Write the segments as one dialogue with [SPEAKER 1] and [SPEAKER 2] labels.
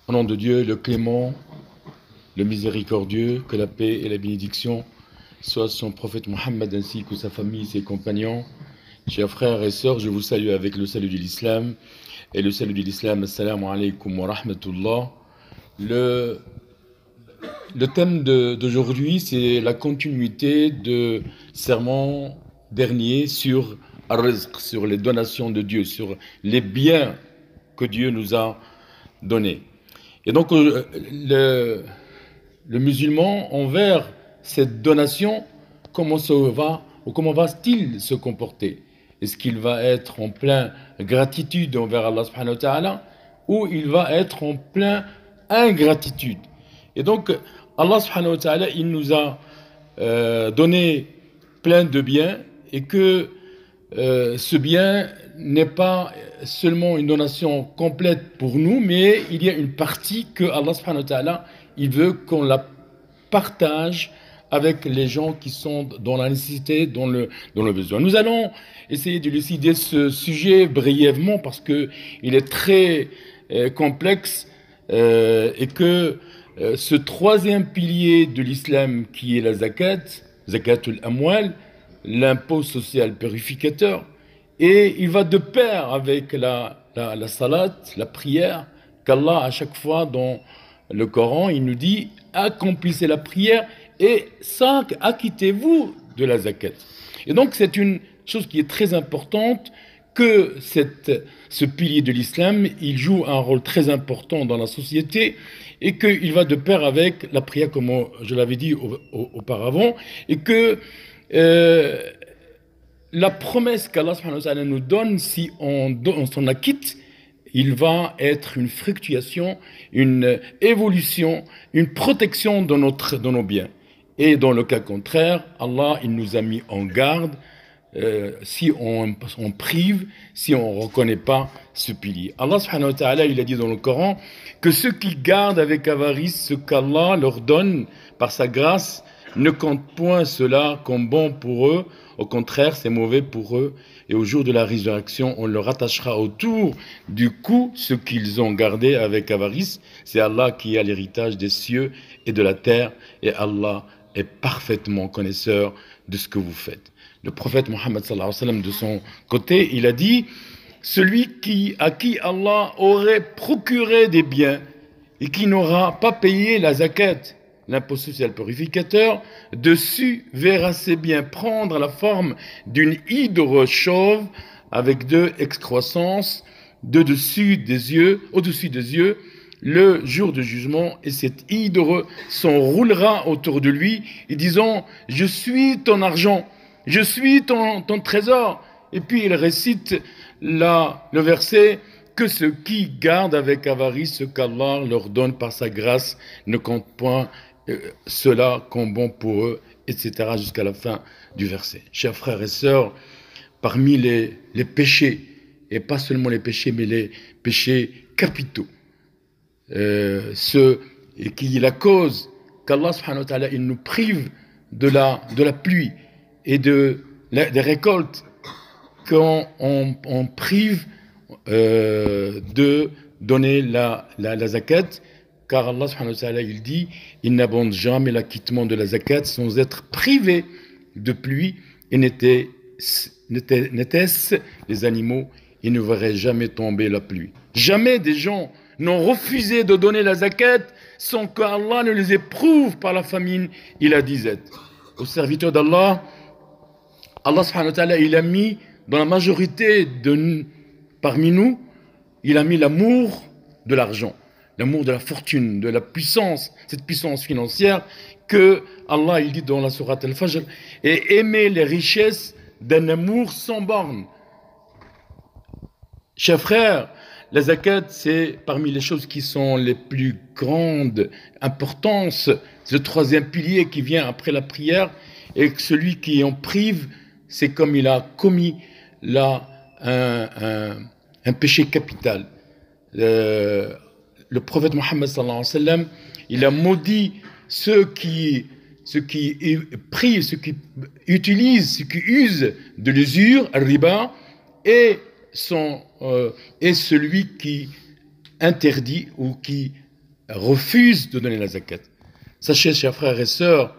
[SPEAKER 1] Au nom de Dieu, le clément, le miséricordieux, que la paix et la bénédiction soient sur son prophète Mohammed ainsi que sa famille, ses compagnons. Chers frères et sœurs, je vous salue avec le salut de l'islam. Et le salut de l'islam, assalamu alaikum wa rahmatullah. Le thème d'aujourd'hui, c'est la continuité de sermon dernier sur Ar-Rizq, sur les donations de Dieu, sur les biens que Dieu nous a donnés. Et donc, le musulman, envers cette donation, comment va-t-il se comporter? Est-ce qu'il va être en plein gratitude envers Allah subhanahu wa ta'ala, ou il va être en plein ingratitude? Et donc, Allah subhanahu wa ta'ala, il nous a donné plein de biens, et que ce bien n'est pas seulement une donation complète pour nous, mais il y a une partie que Allah subhanahu wa ta'ala, il veut qu'on la partage avec les gens qui sont dans la nécessité, dans le besoin. Nous allons essayer d'élucider ce sujet brièvement parce que il est très complexe et que ce troisième pilier de l'islam qui est la zakat, zakatul amwal, l'impôt social purificateur, et il va de pair avec la salat, la prière, qu'Allah à chaque fois dans le Coran, il nous dit accomplissez la prière et acquittez-vous de la zakat. Et donc c'est une chose qui est très importante, que ce pilier de l'islam, il joue un rôle très important dans la société et qu'il va de pair avec la prière, comme je l'avais dit auparavant, et que la promesse qu'Allah subhanahu wa ta'ala nous donne, si on s'en acquitte, il va être une fructuation, une évolution, une protection de nos biens. Et dans le cas contraire, Allah, il nous a mis en garde si on prive, si on ne reconnaît pas ce pilier. Allah subhanahu wa ta'ala, il a dit dans le Coran que ceux qui gardent avec avarice ce qu'Allah leur donne par sa grâce ne comptent point cela comme bon pour eux. Au contraire, c'est mauvais pour eux. Et au jour de la résurrection, on leur attachera autour du cou ce qu'ils ont gardé avec avarice. C'est Allah qui a l'héritage des cieux et de la terre. Et Allah est parfaitement connaisseur de ce que vous faites. Le prophète Mohammed sallallahu alayhi wa sallam, de son côté, il a dit « Celui à qui Allah aurait procuré des biens et qui n'aura pas payé la zakat, l'impôt social purificateur, dessus verra ses biens prendre la forme d'une hydre chauve avec deux excroissances au-dessus des yeux, le jour du jugement, et cette hydre s'enroulera autour de lui, et disant « Je suis ton argent, je suis ton trésor ». Et puis il récite le verset « Que ceux qui gardent avec avarice ce qu'Allah leur donne par sa grâce ne comptent point cela comme bon pour eux, etc. » jusqu'à la fin du verset. Chers frères et sœurs, parmi les péchés, et pas seulement les péchés, mais les péchés capitaux, qui est la cause qu'Allah subhanahu wa ta'ala, il nous prive de la pluie et des récoltes, quand on prive de donner la zakat, car Allah subhanahu wa ta'ala, il dit il n'abonde jamais l'acquittement de la zakat sans être privé de pluie, et n'était-ce les animaux, ils ne verraient jamais tomber la pluie. Jamais des gens n'ont refusé de donner la zakat sans qu'Allah ne les éprouve par la famine et la disette. Aux serviteurs d'Allah, Allah subhanahu wa ta'ala, il a mis dans la majorité parmi nous, il a mis l'amour de l'argent, l'amour de la fortune, de la puissance, cette puissance financière que Allah, il dit dans la sourate Al-Fajr, et aimer les richesses d'un amour sans borne. Chers frères, la zakat, c'est parmi les choses qui sont les plus grandes importances, c'est le troisième pilier qui vient après la prière, et que celui qui en prive, c'est comme il a commis là un péché capital. Le prophète Mohammed sallallahu alayhi wa sallam, il a maudit ceux qui privent, ceux qui utilisent, ceux qui usent de l'usure, al-riba, et celui qui interdit ou qui refusent de donner la zakat. Sachez, chers frères et sœurs,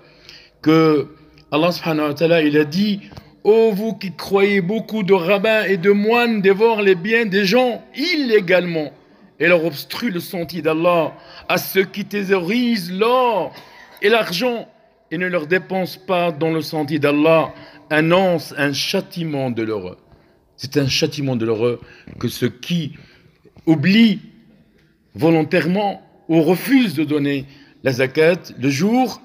[SPEAKER 1] que Allah subhanahu wa ta'ala, il a dit: ô vous qui croyez, beaucoup de rabbins et de moines dévorent les biens des gens illégalement et leur obstruent le sentier d'Allah, à ceux qui thésaurisent l'or et l'argent et ne leur dépensent pas dans le sentier d'Allah, annonce un châtiment douloureux. C'est un châtiment douloureux que ceux qui oublient volontairement ou refusent de donner la zakat le jour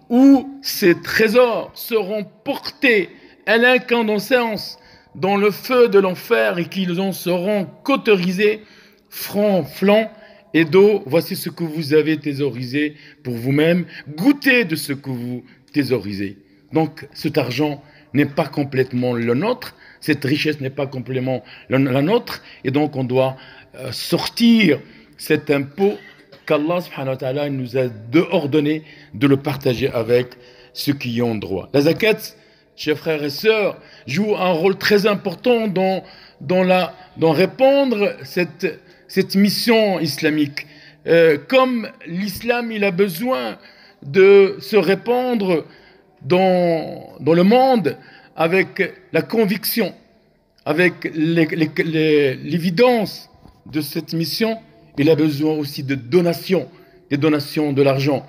[SPEAKER 1] où ces trésors seront portés à l'incandescence dans le feu de l'enfer et qu'ils en seront cauterisés, francs, flancs et d'eau. Voici ce que vous avez thésaurisé pour vous-même. Goûtez de ce que vous thésaurisez. Donc cet argent n'est pas complètement le nôtre, cette richesse n'est pas complètement la nôtre, et donc on doit sortir cet impôt qu'Allah subhanahu wa ta'ala nous a ordonné de le partager avec ceux qui y ont droit. La zakat, chers frères et sœurs, joue un rôle très important dans répandre cette mission islamique. Comme l'islam, il a besoin de se répandre dans le monde avec la conviction, avec l'évidence de cette mission. Il a besoin aussi de donations, des donations de l'argent.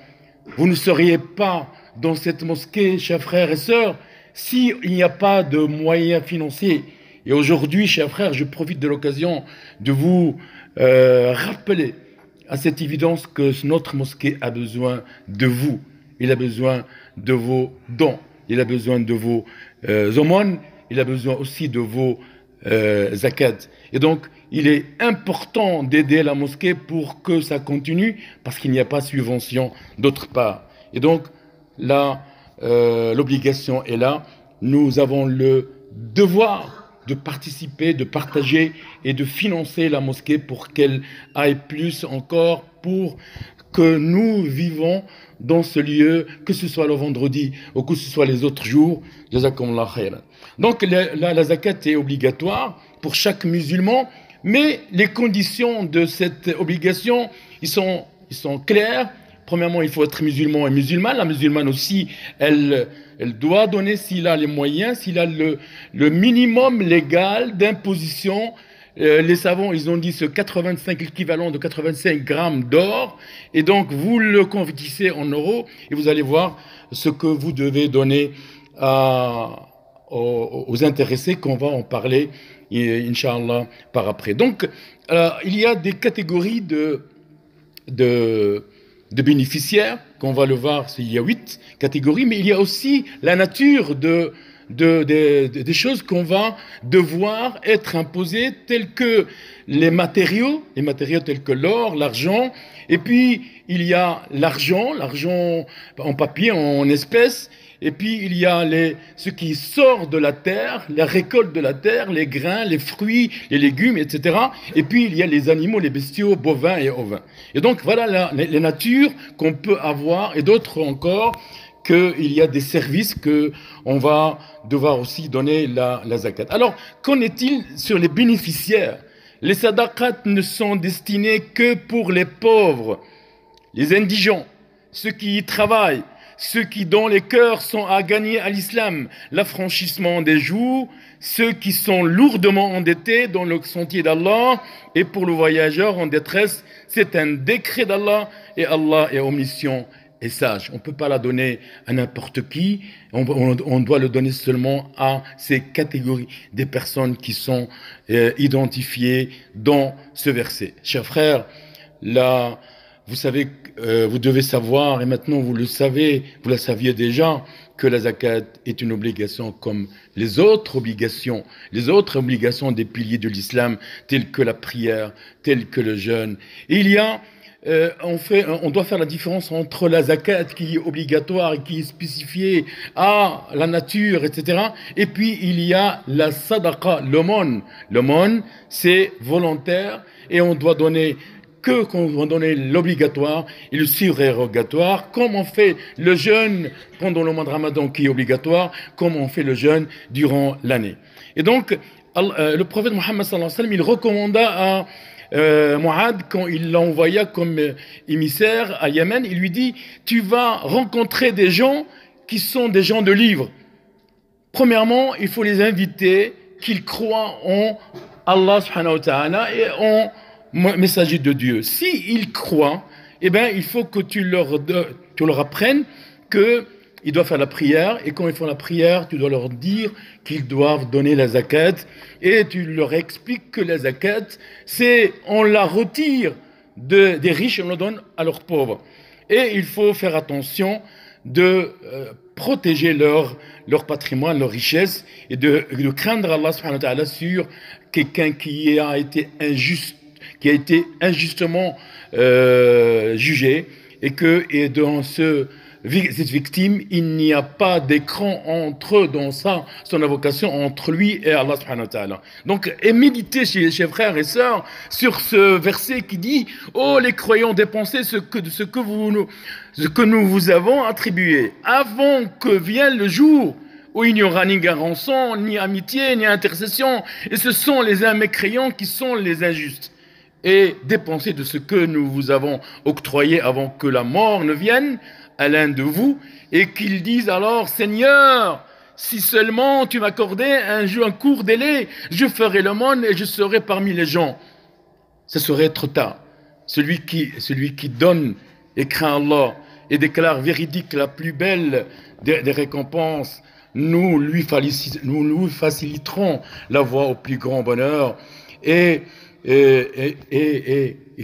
[SPEAKER 1] Vous ne seriez pas dans cette mosquée, chers frères et sœurs, s'il n'y a pas de moyens financiers. Et aujourd'hui, chers frères, je profite de l'occasion de vous rappeler à cette évidence que notre mosquée a besoin de vous. Il a besoin de vos dons. Il a besoin de vos aumônes. Il a besoin aussi de vos zakat. Et donc, il est important d'aider la mosquée pour que ça continue, parce qu'il n'y a pas de subvention d'autre part. Et donc, là, l'obligation est là. Nous avons le devoir de participer, de partager et de financer la mosquée pour qu'elle aille plus encore, pour que nous vivons dans ce lieu, que ce soit le vendredi ou que ce soit les autres jours. Jazakumullah khairan. Donc la zakat est obligatoire pour chaque musulman, mais les conditions de cette obligation, ils sont clairs. Premièrement, il faut être musulman et musulmane. La musulmane aussi, elle doit donner, s'il a les moyens, s'il a le minimum légal d'imposition. Les savants, ils ont dit l'équivalent de 85 grammes d'or. Et donc, vous le convertissez en euros et vous allez voir ce que vous devez donner aux intéressés, qu'on va en parler, Inch'Allah, par après. Donc, il y a des catégories de bénéficiaires, qu'on va le voir, il y a 8 catégories, mais il y a aussi la nature des choses qu'on va devoir être imposées, telles que les matériaux tels que l'or, l'argent, et puis il y a l'argent en papier, en espèces, et puis il y a ce qui sort de la terre, la récolte de la terre, les grains, les fruits, les légumes, etc. Et puis il y a les animaux, les bestiaux, bovins et ovins. Et donc voilà les natures qu'on peut avoir, et d'autres encore, qu'il y a des services qu'on va devoir aussi donner la zakat. Alors, qu'en est-il sur les bénéficiaires? Les sadaqat ne sont destinés que pour les pauvres, les indigents, ceux qui y travaillent, ceux qui dont les cœurs sont à gagner à l'islam, l'affranchissement des joues, ceux qui sont lourdement endettés dans le sentier d'Allah, et pour le voyageur en détresse, c'est un décret d'Allah, et Allah est omniscient et sage. On ne peut pas la donner à n'importe qui, on doit le donner seulement à ces catégories des personnes qui sont identifiées dans ce verset. Chers frères, là, vous savez, vous devez savoir, et maintenant vous le savez, vous la saviez déjà, que la zakat est une obligation comme les autres obligations des piliers de l'islam, telles que la prière, telles que le jeûne. Et il y a on doit faire la différence entre la zakat qui est obligatoire et qui est spécifiée à la nature, etc. Et puis il y a la sadaqa, l'aumône. L'aumône, c'est volontaire et on doit donner qu'on va donner l'obligatoire et le surérogatoire, comme on fait le jeûne pendant le mois de Ramadan qui est obligatoire, comme on fait le jeûne durant l'année. Et donc, le prophète Mohammed sallallahu alayhi wa sallam, il recommanda Mu'ad, quand il l'envoya comme émissaire à Yémen, il lui dit, tu vas rencontrer des gens qui sont des gens de livre. Premièrement, il faut les inviter qu'ils croient en Allah subhanahu wa ta'ala et en messager de Dieu. S'ils croient, eh bien, il faut que tu leur apprennes qu'ils doivent faire la prière, et quand ils font la prière, tu dois leur dire qu'ils doivent donner la zakat, et tu leur expliques que la zakat, c'est on la retire des riches et on la donne à leurs pauvres. Et il faut faire attention de protéger leur patrimoine, leur richesse, et de craindre Allah subhanahu wa ta'ala sur quelqu'un qui a été injustement jugé, et dans cette victime, il n'y a pas d'écran entre eux, dans son invocation entre lui et Allah subhanahu wa ta'ala. Donc, et méditez chez frères et sœurs sur ce verset qui dit « Oh les croyants, dépensez ce que nous vous avons attribué, avant que vienne le jour où il n'y aura ni rançon, ni amitié, ni intercession, et ce sont les mécréants qui sont les injustes. Et dépensez de ce que nous vous avons octroyé avant que la mort ne vienne à l'un de vous, et qu'ils disent alors, Seigneur, si seulement tu m'accordais un court délai, je ferai l'aumône et je serai parmi les gens. Ce serait trop tard. Celui qui donne et craint Allah et déclare véridique la plus belle des récompenses, nous lui faciliterons la voie au plus grand bonheur. Et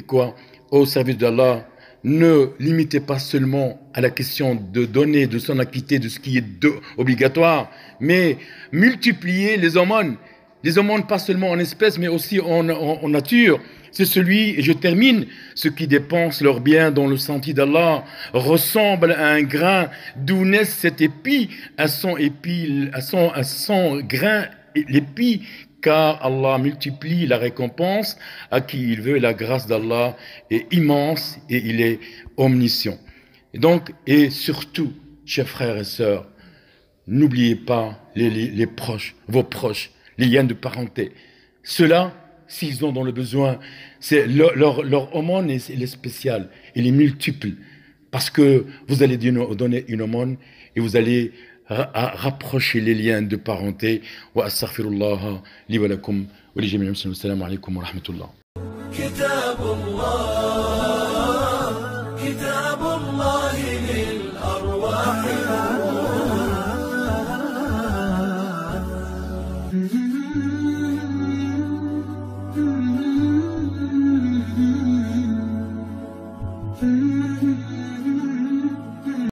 [SPEAKER 1] quoi? Au service d'Allah, ne limitez pas seulement à la question de donner, de s'en acquitter de ce qui est obligatoire, mais multipliez les aumônes. Les aumônes pas seulement en espèces, mais aussi en nature. C'est celui, et je termine, ceux qui dépensent leurs biens dans le sentier d'Allah ressemblent à un grain d'où naît cet épi, à son grain, l'épi, car Allah multiplie la récompense à qui il veut, et la grâce d'Allah est immense et il est omniscient. Et surtout, chers frères et sœurs, n'oubliez pas les proches, vos proches, les liens de parenté. Ceux-là, s'ils ont dans le besoin, c'est leur aumône est spéciale, il est multiple, parce que vous allez donner une aumône et vous allez rapprocher les liens de parenté. Wa astaghfirullah li wa lakum wa li jami'il muslimin. Assalamu alaykum wa rahmatullah.